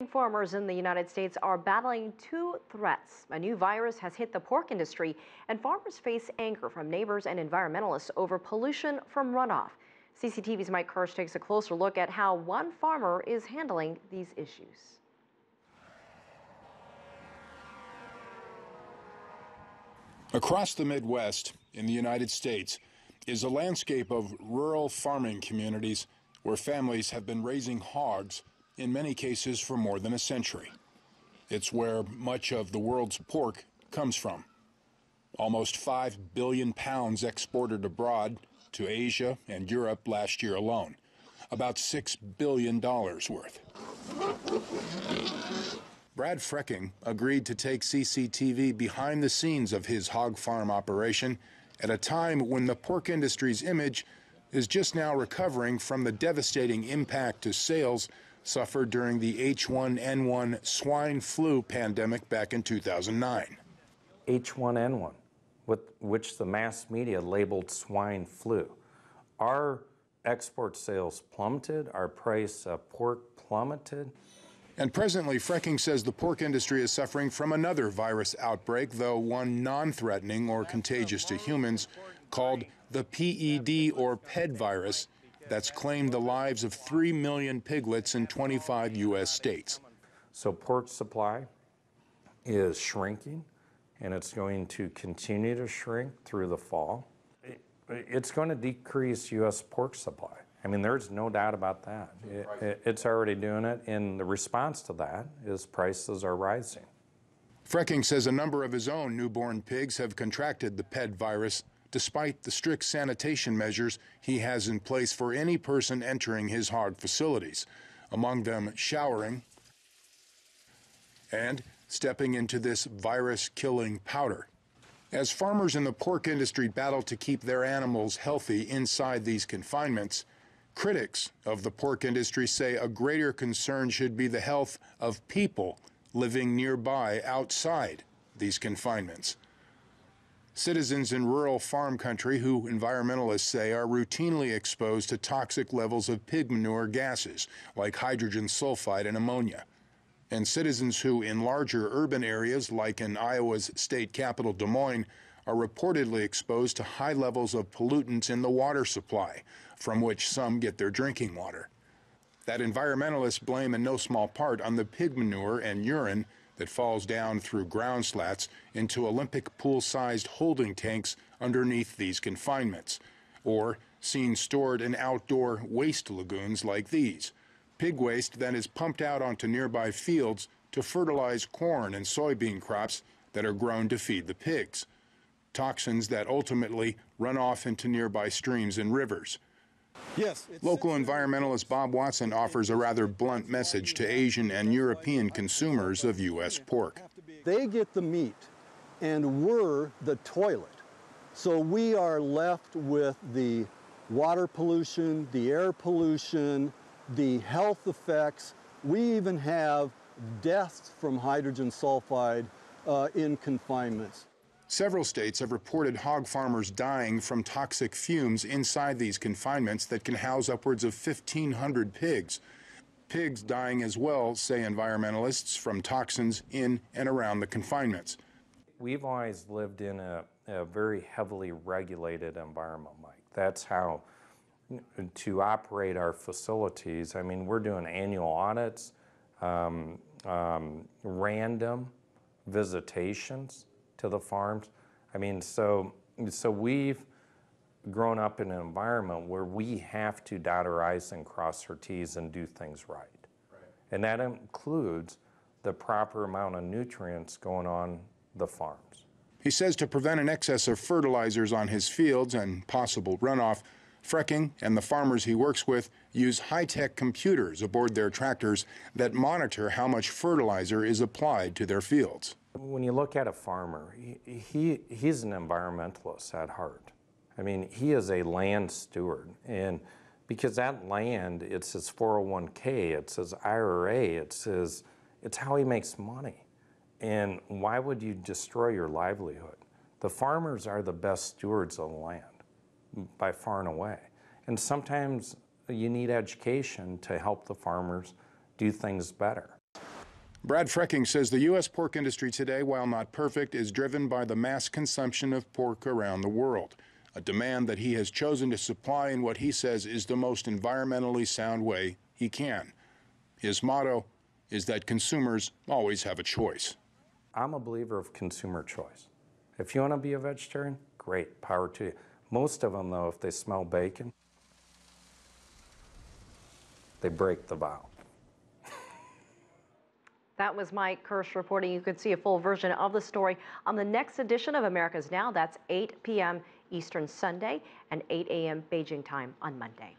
Farmers in the United States are battling two threats. A new virus has hit the pork industry, and farmers face anger from neighbors and environmentalists over pollution from runoff. CCTV's Mike Kirsch takes a closer look at how one farmer is handling these issues. Across the Midwest in the United States is a landscape of rural farming communities where families have been raising hogs, in many cases for more than a century. It's where much of the world's pork comes from. Almost 5 billion pounds exported abroad to Asia and Europe last year alone, about $6 billion worth. Brad Frecking agreed to take CCTV behind the scenes of his hog farm operation at a time when the pork industry's image is just now recovering from the devastating impact to sales suffered during the H1N1 swine flu pandemic back in 2009. H1N1, which the mass media labeled swine flu. Our export sales plummeted, our price of pork plummeted. And presently, Frecking says the pork industry is suffering from another virus outbreak, though one non-threatening or contagious to humans, called the PED or PED virus, that's claimed the lives of 3 million piglets in 25 U.S. states. So pork supply is shrinking, and it's going to continue to shrink through the fall. It's going to decrease U.S. pork supply. I mean, there's no doubt about that. It's already doing it, and the response to that is prices are rising. Frecking says a number of his own newborn pigs have contracted the PED virus, despite the strict sanitation measures he has in place for any person entering his hog facilities, among them showering and stepping into this virus-killing powder. As farmers in the pork industry battle to keep their animals healthy inside these confinements, critics of the pork industry say a greater concern should be the health of people living nearby outside these confinements. Citizens in rural farm country who environmentalists say are routinely exposed to toxic levels of pig manure gases like hydrogen sulfide and ammonia. And citizens who in larger urban areas like in Iowa's state capital Des Moines are reportedly exposed to high levels of pollutants in the water supply, from which some get their drinking water. That environmentalists blame in no small part on the pig manure and urine that falls down through ground slats into Olympic pool-sized holding tanks underneath these confinements, or seen stored in outdoor waste lagoons like these. Pig waste then is pumped out onto nearby fields to fertilize corn and soybean crops that are grown to feed the pigs. Toxins that ultimately run off into nearby streams and rivers. Yes, local environmentalist Bob Watson offers a rather blunt message to Asian and European consumers of U.S. pork. They get the meat, and we're the toilet. So we are left with the water pollution, the air pollution, the health effects. We even have deaths from hydrogen sulfide in confinements. Several states have reported hog farmers dying from toxic fumes inside these confinements that can house upwards of 1,500 pigs. Pigs dying as well, say environmentalists, from toxins in and around the confinements. We've always lived in a very heavily regulated environment, Mike. That's how to operate our facilities. I mean, we're doing annual audits, random visitations to the farms. I mean, so we've grown up in an environment where we have to dot our I's and cross our T's and do things right. And that includes the proper amount of nutrients going on the farms. He says to prevent an excess of fertilizers on his fields and possible runoff, Frecking and the farmers he works with use high-tech computers aboard their tractors that monitor how much fertilizer is applied to their fields. When you look at a farmer, he's an environmentalist at heart. I mean, he is a land steward, and because that land, it's his 401k, it's his IRA, it's how he makes money. And why would you destroy your livelihood? The farmers are the best stewards of the land, by far and away. And sometimes you need education to help the farmers do things better. Brad Frecking says the U.S. pork industry today, while not perfect, is driven by the mass consumption of pork around the world, a demand that he has chosen to supply in what he says is the most environmentally sound way he can. His motto is that consumers always have a choice. I'm a believer of consumer choice. If you want to be a vegetarian, great, power to you. Most of them, though, if they smell bacon, they break the vow. That was Mike Kirsch reporting. You could see a full version of the story on the next edition of America's Now. That's 8 p.m. Eastern Sunday and 8 a.m. Beijing time on Monday.